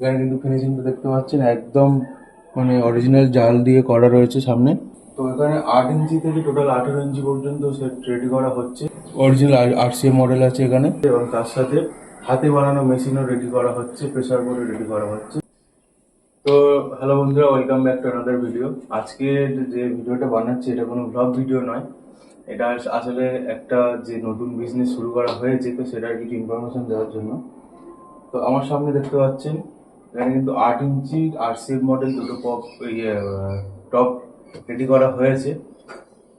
এখানে কিন্তু ফিনিশিংটা দেখতে পাচ্ছেন একদম মানে অরিজিনাল জাল দিয়ে করা রয়েছে সামনে। তো এখানে 8 ইঞ্চি থেকে টোটাল 18 ইঞ্চি পর্যন্ত সেট রেডি করা হচ্ছে। অরিজিনাল RCA মডেল আছে এখানে, এবং তার সাথে হাতে বানানো মেশিনও রেডি করা হচ্ছে, প্রেসার বোর্ডও রেডি করা হচ্ছে। তো হ্যালো বন্ধুরা, welcome back to another video. আজকে যে ভিডিওটা বানাচ্ছি এটা কোনো ব্লগ ভিডিও নয়, এটা আসলে একটা যে নতুন বিজনেস শুরু করা হয়েছে, তো সেটার কিছু ইনফরমেশন দেওয়ার জন্য। তো আমার সামনে দেখতে পাচ্ছেন এখানে কিন্তু 8 ইঞ্চি RCA মডেল দুটো টপ রেডি করা হয়েছে।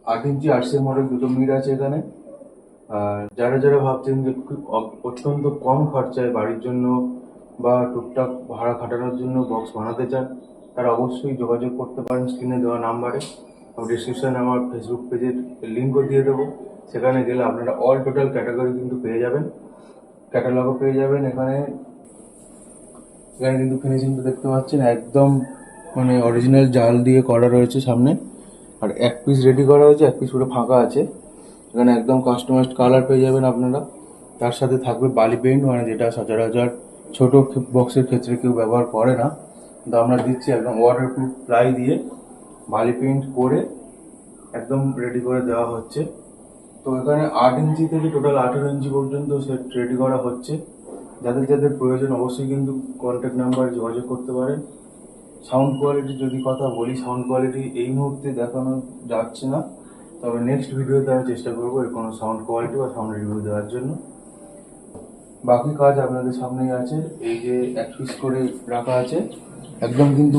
8 ইঞ্চি RCA মডেল দুটো মিড আছে এখানে। যারা যারা ভাবছেন যে অত্যন্ত কম খরচায় বাড়ির জন্য বা টুকটাক ভাড়া খাটানোর জন্য বক্স বানাতে চান, তারা অবশ্যই যোগাযোগ করতে পারেন স্ক্রিনে দেওয়া নাম্বারে। ডিসক্রিপশনে আমার ফেসবুক পেজের লিঙ্কও দিয়ে দেবো, সেখানে গেলে আপনারা অল টোটাল ক্যাটাগরি কিন্তু পেয়ে যাবেন, ক্যাটালগও পেয়ে যাবেন। এখানে এখানে কিন্তু ফিনিশিংটা দেখতে পাচ্ছেন একদম মানে অরিজিনাল জাল দিয়ে করা রয়েছে সামনে। আর এক পিস রেডি করা হয়েছে, এক পিস পুরো ফাঁকা আছে। এখানে একদম কাস্টমাইজড কালার পেয়ে যাবেন আপনারা। তার সাথে থাকবে বালি পেইন্ট, মানে যেটা সচরাচর ছোট বক্সের ক্ষেত্রে কেউ ব্যবহার করে না, কিন্তু আমরা দিচ্ছি একদম ওয়াটারপ্রুফ প্লাই দিয়ে বালি পেইন্ট করে একদম রেডি করে দেওয়া হচ্ছে। তো এখানে 8 ইঞ্চি থেকে টোটাল 18 ইঞ্চি পর্যন্ত সেট রেডি করা হচ্ছে। যাদের যাদের প্রয়োজন অবশ্যই কিন্তু কন্ট্যাক্ট নাম্বারে যোগাযোগ করতে পারেন। সাউন্ড কোয়ালিটির যদি কথা বলি, সাউন্ড কোয়ালিটি এই মুহূর্তে দেখানো যাচ্ছে না, তবে নেক্সট ভিডিওতে আমি চেষ্টা করবো এর কোনো সাউন্ড কোয়ালিটি বা সাউন্ড রিভিউ দেওয়ার জন্য। বাকি কাজ আপনাদের সামনেই আছে, এই যে এক পিস করে রাখা আছে একদম কিন্তু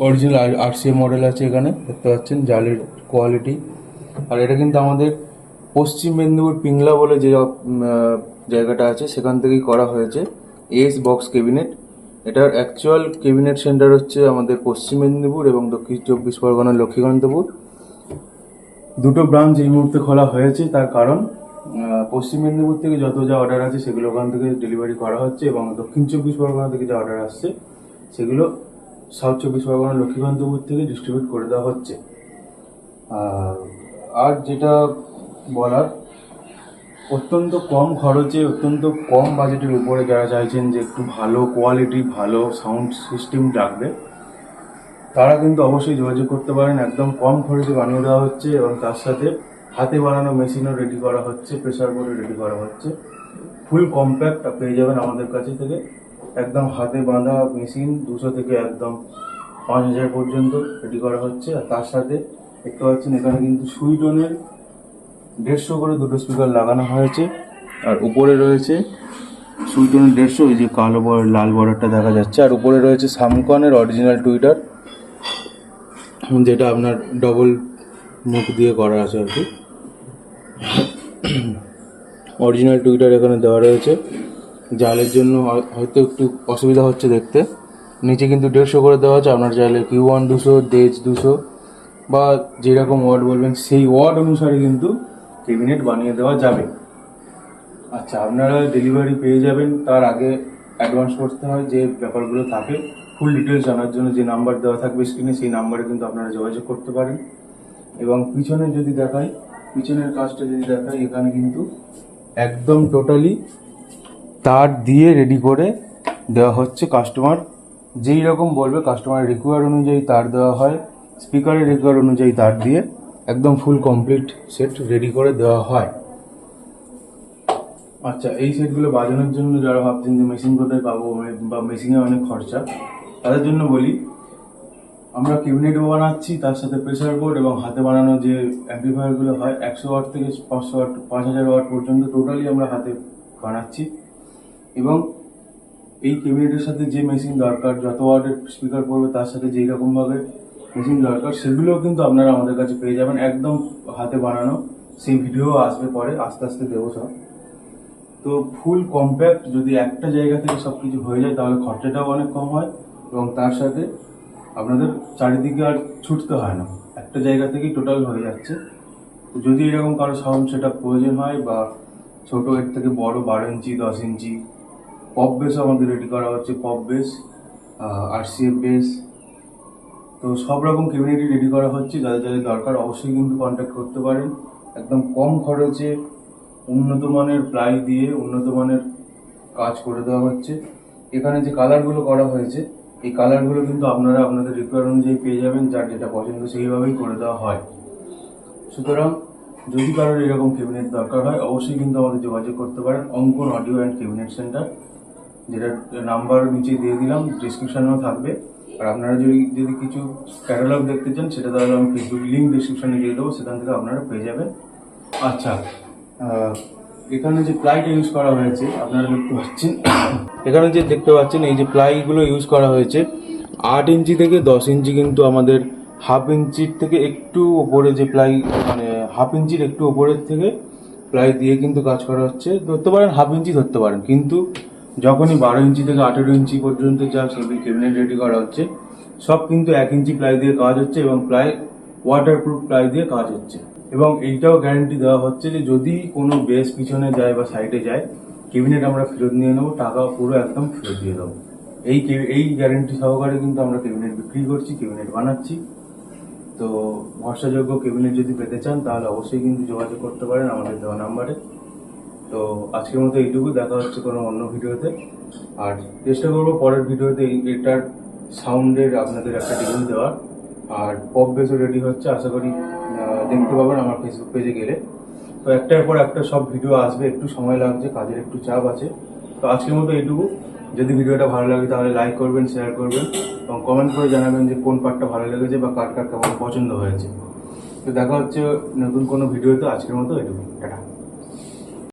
অরিজিনাল RCA মডেল আছে এখানে দেখতে পাচ্ছেন জালের কোয়ালিটি। আর এটা কিন্তু আমাদের পশ্চিম মেদিনীপুর পিংলা বলে যে জায়গাটা আছে সেখান থেকেই করা হয়েছে এস বক্স ক্যাবিনেট। এটার অ্যাকচুয়াল ক্যাবিনেট সেন্টার হচ্ছে আমাদের পশ্চিম মেদিনীপুর এবং দক্ষিণ 24 পরগনার লক্ষ্মীকান্তপুর। দুটো ব্রাঞ্চ এই মুহূর্তে খোলা হয়েছে, তার কারণ পশ্চিম মেদিনীপুর থেকে যত যা অর্ডার আছে সেগুলো ওখান থেকে ডেলিভারি করা হচ্ছে, এবং দক্ষিণ 24 পরগনা থেকে যা অর্ডার আসছে সেগুলো সাউথ 24 পরগনা লক্ষ্মীকান্তপুর থেকে ডিস্ট্রিবিউট করে দেওয়া হচ্ছে। আর যেটা বলার, অত্যন্ত কম খরচে অত্যন্ত কম বাজেটের উপরে যারা চাইছেন যে একটু ভালো কোয়ালিটি ভালো সাউন্ড সিস্টেম রাখবে, তারা কিন্তু অবশ্যই যোগাযোগ করতে পারেন। একদম কম খরচে বানিয়ে দেওয়া হচ্ছে, এবং তার সাথে হাতে বানানো মেশিনও রেডি করা হচ্ছে, প্রেসার বোর্ডও রেডি করা হচ্ছে। ফুল কম্প্যাক্ট পেয়ে যাবেন আমাদের কাছে থেকে। একদম হাতে বাঁধা মেশিন 200 থেকে একদম 5000 পর্যন্ত রেডি করা হচ্ছে। আর তার সাথে দেখতে পাচ্ছেন এখানে কিন্তু সুইটনের 150 করে দুটো স্পিকার লাগানো হয়েছে। আর উপরে রয়েছে সুইটনের 150, ওই যে কালো লাল বর্ডারটা দেখা যাচ্ছে। আর উপরে রয়েছে সামকনের অরিজিনাল টুইটার, যেটা আপনার ডবল মুখ দিয়ে করা আছে আর কি। অরিজিনাল টুইটার এখানে দেওয়া রয়েছে। জালের জন্য হয়তো একটু অসুবিধা হচ্ছে দেখতে, নিচে কিন্তু 150 করে দেওয়া আছে। আপনার চাইলে Q1 200, ডেজ 200 বা যেরকম ওয়ার্ড বলবেন সেই ওয়ার্ড অনুসারে কিন্তু ক্যাবিনেট বানিয়ে দেওয়া যাবে। আচ্ছা, আপনারা ডেলিভারি পেয়ে যাবেন, তার আগে অ্যাডভান্স করতে হয় যে ব্যাপারগুলো থাকে। ফুল ডিটেলস জানার জন্য যে নাম্বার দেওয়া থাকবে স্ক্রিনে, সেই নাম্বারে কিন্তু আপনারা যোগাযোগ করতে পারেন। এবং পিছনে যদি দেখাই, পিছনের কাজটা যদি দেখাই, এখানে কিন্তু একদম টোটালি তার দিয়ে রেডি করে দেওয়া হচ্ছে। কাস্টমার যেই রকম বলবে কাস্টমারের রিকোয়ার অনুযায়ী তার দেওয়া হয়, স্পিকারের রিকোয়ার অনুযায়ী তার দিয়ে একদম ফুল কমপ্লিট সেট রেডি করে দেওয়া হয়। আচ্ছা, এই সেটগুলো বাজানোর জন্য যারা ভাবছেন যে মেশিন কোথায় পাবো বা মেশিনে অনেক খরচা, তাদের জন্য বলি আমরা ক্যাবিনেটও বানাচ্ছি, তার সাথে প্রেসার বোর্ড এবং হাতে বানানো যে অ্যাম্প্লিফায়ারগুলো হয় 100 ওয়াট থেকে 500 ওয়াট 5000 ওয়াট পর্যন্ত টোটালি আমরা হাতে বানাচ্ছি। এবং এই ক্যাবিনেটের সাথে যে মেশিন দরকার, যত ওয়াটের স্পিকার পড়বে তার সাথে যেই রকমভাবে মেশিন দরকার, সেগুলোও কিন্তু আপনারা আমাদের কাছে পেয়ে যাবেন একদম হাতে বানানো। সেই ভিডিও আসবে পরে, আস্তে আস্তে দেবো সব। তো ফুল কম্প্যাক্ট যদি একটা জায়গা থেকে সব কিছু হয়ে যায় তাহলে খরচাটাও অনেক কম হয়, এবং তার সাথে আপনাদের চারিদিকে আর ছুটতে হয় না, একটা জায়গা থেকেই টোটাল হয়ে যাচ্ছে। তো যদি এরকম কারো সাউন্ড সেট আপ প্রয়োজন হয়, বা ছোটো এর থেকে বড় 12 ইঞ্চি 10 ইঞ্চি পপ বেসও আমাদের রেডি করা হচ্ছে, পপ বেস, RCA বেস, তো সব রকম ক্যাবিনেটই রেডি করা হচ্ছে। যাদের যাদের দরকার অবশ্যই কিন্তু কন্ট্যাক্ট করতে পারেন। একদম কম খরচে উন্নত মানের প্লাই দিয়ে উন্নত মানের কাজ করে দেওয়া হচ্ছে। এখানে যে কালারগুলো করা হয়েছে এই কালারগুলো কিন্তু আপনারা আপনাদের রিকোয়ার অনুযায়ী পেয়ে যাবেন, যার যেটা পছন্দ সেইভাবেই করে দেওয়া হয়। সুতরাং যদি কারোর এরকম ক্যাবিনেট দরকার হয় অবশ্যই কিন্তু আমাদের যোগাযোগ করতে পারেন অঙ্কন অডিও অ্যান্ড ক্যাবিনেট সেন্টার, যেটা নাম্বার নিচে দিয়ে দিলাম, ডিসক্রিপশনেও থাকবে। আর আপনারা যদি কিছু ক্যাটালগ দেখতে চান সেটা তাহলে আমি ফেসবুক লিঙ্ক ডিসক্রিপশনে দিয়ে দেবো, সেখান থেকে আপনারা পেয়ে যাবেন। আচ্ছা, এখানে যে প্লাইটা ইউজ করা হয়েছে আপনারা দেখতে পাচ্ছেন, এখানে যে দেখতে পাচ্ছেন এই যে প্লাইগুলো ইউজ করা হয়েছে 8 ইঞ্চি থেকে 10 ইঞ্চি, কিন্তু আমাদের হাফ ইঞ্চির থেকে একটু ওপরে যে প্লাই, মানে হাফ ইঞ্চির একটু ওপরের থেকে প্লাই দিয়ে কিন্তু কাজ করা হচ্ছে। ধরতে পারেন হাফ ইঞ্চি ধরতে পারেন, কিন্তু যখনই 12 ইঞ্চি থেকে 18 ইঞ্চি পর্যন্ত যা ক্যাবিনেট রেডি করা হচ্ছে সব কিন্তু 1 ইঞ্চি প্লাই দিয়ে কাজ হচ্ছে এবং প্লাই ওয়াটারপ্রুফ প্লাই দিয়ে কাজ হচ্ছে। এবং এইটাও গ্যারান্টি দেওয়া হচ্ছে যে যদি কোনো বেস পিছনে যায় বা সাইডে যায় ক্যাবিনেট আমরা ফেরত নিয়ে নেবো, টাকা পুরো একদম ফেরত দিয়ে দেবো। এই গ্যারান্টি সহকারে কিন্তু আমরা ক্যাবিনেট বিক্রি করছি, ক্যাবিনেট বানাচ্ছি। তো ভরসাযোগ্য ক্যাবিনেট যদি পেতে চান তাহলে অবশ্যই কিন্তু যোগাযোগ করতে পারেন আমাদের দেওয়া নাম্বারে। তো আজকের মতো এইটুকু, দেখা হচ্ছে কোনো অন্য ভিডিওতে। আর চেষ্টা করবো পরের ভিডিওতে এটার সাউন্ডের আপনাদের একটা রিভিউ দেওয়ার। আর পপ বেসও রেডি হচ্ছে, আশা করি দেখতে পাবেন আমার ফেসবুক পেজে গেলে। তো একটার পর একটা সব ভিডিও আসবে, একটু সময় লাগছে, কাজের একটু চাপ আছে। তো আজকের মতো এইটুকু। যদি ভিডিওটা ভালো লাগে তাহলে লাইক করবেন, শেয়ার করবেন এবং কমেন্ট করে জানাবেন যে কোন পার্টটা ভালো লেগেছে বা কার কার কেমন পছন্দ হয়েছে। তো দেখা হচ্ছে নতুন কোনো ভিডিওতে, আজকের মতো এইটুকু, টাটা।